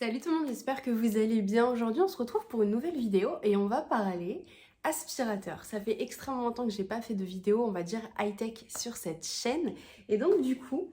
Salut tout le monde, j'espère que vous allez bien. Aujourd'hui on se retrouve pour une nouvelle vidéo et on va parler aspirateur. Ça fait extrêmement longtemps que j'ai pas fait de vidéo, on va dire high-tech sur cette chaîne. Et donc du coup,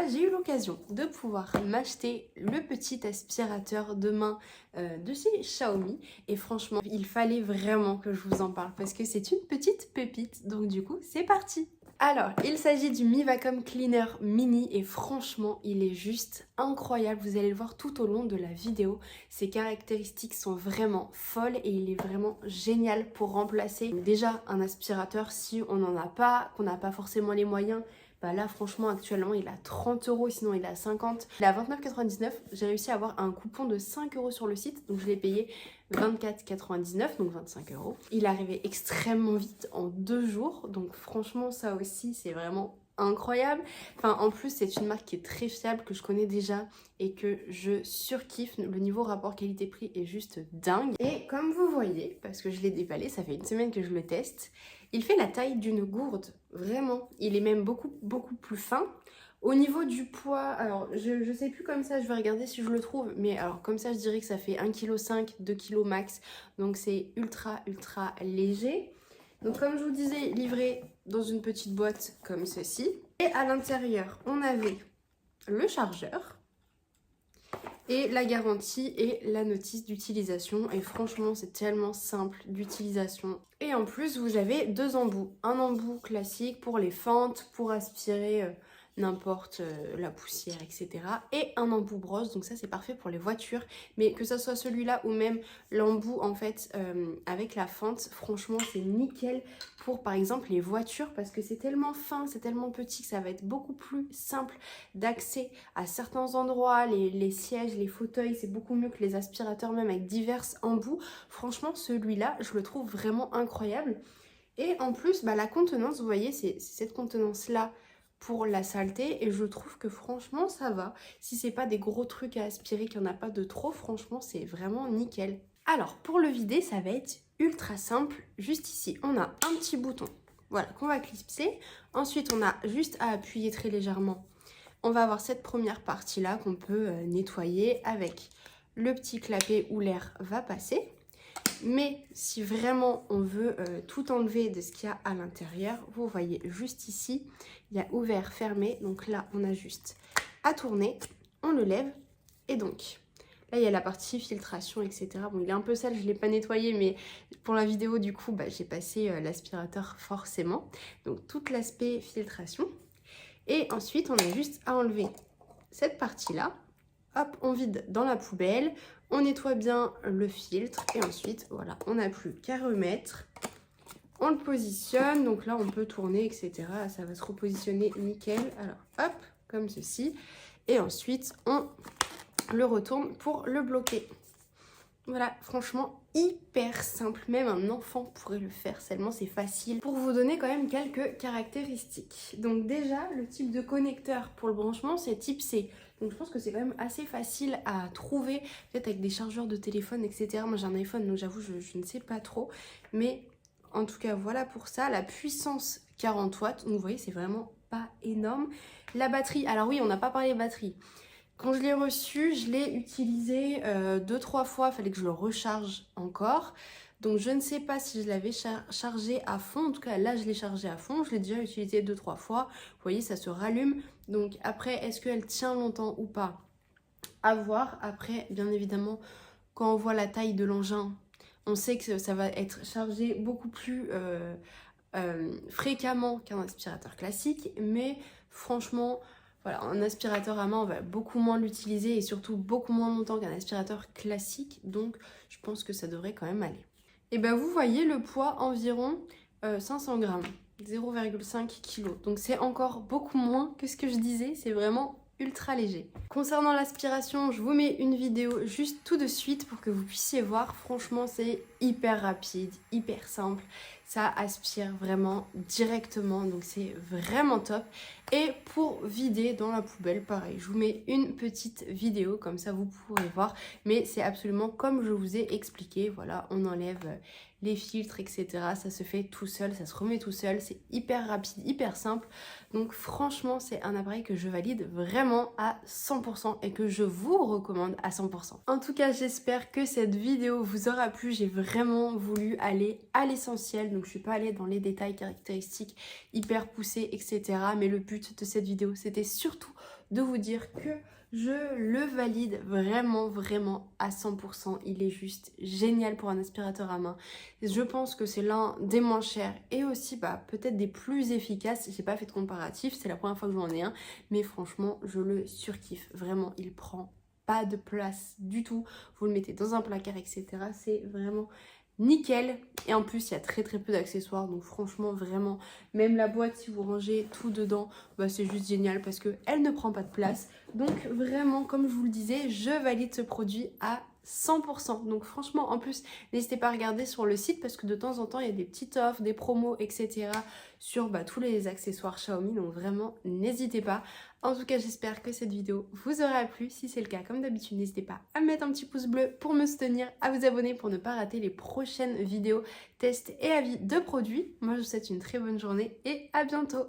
j'ai eu l'occasion de pouvoir m'acheter le petit aspirateur de main de chez Xiaomi. Et franchement, il fallait vraiment que je vous en parle parce que c'est une petite pépite. Donc du coup, c'est parti! Alors, il s'agit du Mi Vacuum Cleaner Mini et franchement, il est juste incroyable. Vous allez le voir tout au long de la vidéo. Ses caractéristiques sont vraiment folles et il est vraiment génial pour remplacer déjà un aspirateur si on n'en a pas, qu'on n'a pas forcément les moyens. Là franchement actuellement il a 30 €, sinon il a 50. Il a 29,99 €. J'ai réussi à avoir un coupon de 5 € sur le site, donc je l'ai payé 24,99 €, donc 25 €. Il est arrivé extrêmement vite, en 2 jours, donc franchement ça aussi c'est vraiment incroyable. En plus c'est une marque qui est très fiable, que je connais déjà et que je surkiffe. Le niveau rapport qualité-prix est juste dingue. Et comme vous voyez, parce que je l'ai déballé, ça fait une semaine que je le teste, il fait la taille d'une gourde, vraiment. Il est même beaucoup plus fin. Au niveau du poids, alors je sais plus comme ça, je vais regarder si je le trouve, mais alors comme ça je dirais que ça fait 1,5 kg, 2 kg max, donc c'est ultra léger. Donc comme je vous disais, livré dans une petite boîte comme ceci. Et à l'intérieur, on avait le chargeur et la garantie et la notice d'utilisation. Et franchement, c'est tellement simple d'utilisation. Et en plus, vous avez deux embouts. Un embout classique pour les fentes, pour aspirer n'importe la poussière, etc. Et un embout brosse, donc ça c'est parfait pour les voitures. Mais que ce soit celui-là ou même l'embout en fait avec la fente, franchement c'est nickel pour par exemple les voitures, parce que c'est tellement fin, c'est tellement petit que ça va être beaucoup plus simple d'accès à certains endroits. Les sièges, les fauteuils, c'est beaucoup mieux que les aspirateurs même avec divers embouts. Franchement celui-là je le trouve vraiment incroyable. Et en plus la contenance, vous voyez, c'est cette contenance là pour la saleté, et je trouve que franchement ça va. Si c'est pas des gros trucs à aspirer, qu'il n'y en a pas de trop, franchement c'est vraiment nickel. Alors pour le vider, ça va être ultra simple. Juste ici on a un petit bouton, voilà, qu'on va clipser. Ensuite on a juste à appuyer très légèrement. On va avoir cette première partie là qu'on peut nettoyer avec le petit clapet où l'air va passer. Mais si vraiment on veut tout enlever de ce qu'il y a à l'intérieur, vous voyez juste ici, il y a ouvert, fermé. Donc là, on a juste à tourner, on le lève. Et donc, là, il y a la partie filtration, etc. Bon, il est un peu sale, je ne l'ai pas nettoyé, mais pour la vidéo, du coup, j'ai passé l'aspirateur forcément. Donc, tout l'aspect filtration. Et ensuite, on a juste à enlever cette partie-là. Hop, on vide dans la poubelle, on nettoie bien le filtre et ensuite, voilà, on n'a plus qu'à remettre. On le positionne, donc là, on peut tourner, etc. Ça va se repositionner nickel. Alors, hop, comme ceci. Et ensuite, on le retourne pour le bloquer. Voilà, franchement, hyper simple. Même un enfant pourrait le faire, tellement c'est facile. Pour vous donner quand même quelques caractéristiques. Donc déjà, le type de connecteur pour le branchement, c'est type C. Donc je pense que c'est quand même assez facile à trouver, peut-être avec des chargeurs de téléphone, etc. Moi j'ai un iPhone, donc j'avoue, je ne sais pas trop. Mais en tout cas, voilà pour ça. La puissance 40 watts, donc vous voyez, c'est vraiment pas énorme. La batterie, alors oui, on n'a pas parlé batterie. Quand je l'ai reçu, je l'ai utilisé 2-3 fois, il fallait que je le recharge encore. Donc je ne sais pas si je l'avais chargé à fond, en tout cas là je l'ai chargé à fond, je l'ai déjà utilisé 2-3 fois. Vous voyez, ça se rallume. Donc après, est-ce qu'elle tient longtemps ou pas? À voir. Après, bien évidemment, quand on voit la taille de l'engin, on sait que ça va être chargé beaucoup plus fréquemment qu'un aspirateur classique. Mais franchement, voilà, un aspirateur à main, on va beaucoup moins l'utiliser et surtout beaucoup moins longtemps qu'un aspirateur classique. Donc, je pense que ça devrait quand même aller. Et vous voyez le poids environ 500 grammes, 0,5 kg. Donc, c'est encore beaucoup moins que ce que je disais. C'est vraiment ultra léger. Concernant l'aspiration, je vous mets une vidéo juste tout de suite pour que vous puissiez voir. Franchement, c'est hyper rapide, hyper simple. ça aspire vraiment directement, donc c'est vraiment top. Et pour vider dans la poubelle, pareil, je vous mets une petite vidéo, comme ça vous pourrez voir, mais c'est absolument comme je vous ai expliqué, voilà, on enlève les filtres, etc. Ça se fait tout seul, ça se remet tout seul, c'est hyper rapide, hyper simple. Donc franchement, c'est un appareil que je valide vraiment à 100% et que je vous recommande à 100%. En tout cas, j'espère que cette vidéo vous aura plu. J'ai vraiment voulu aller à l'essentiel, donc je suis pas allée dans les détails caractéristiques hyper poussés, etc. Mais le but de cette vidéo, c'était surtout de vous dire que je le valide vraiment à 100%. Il est juste génial pour un aspirateur à main. Je pense que c'est l'un des moins chers et aussi peut-être des plus efficaces. J'ai pas fait de comparatif, c'est la première fois que j'en ai un. Mais franchement, je le surkiffe. Vraiment, il prend pas de place du tout. Vous le mettez dans un placard, etc. C'est vraiment nickel. Et en plus, il y a très peu d'accessoires. Donc franchement, vraiment, même la boîte, si vous rangez tout dedans, c'est juste génial parce qu'elle ne prend pas de place. Donc vraiment, comme je vous le disais, je valide ce produit à 100%. Donc franchement, en plus, n'hésitez pas à regarder sur le site parce que de temps en temps, il y a des petites offres, des promos, etc. sur tous les accessoires Xiaomi. Donc vraiment, n'hésitez pas. En tout cas, j'espère que cette vidéo vous aura plu. Si c'est le cas, comme d'habitude, n'hésitez pas à mettre un petit pouce bleu pour me soutenir, à vous abonner pour ne pas rater les prochaines vidéos tests et avis de produits. Moi, je vous souhaite une très bonne journée et à bientôt.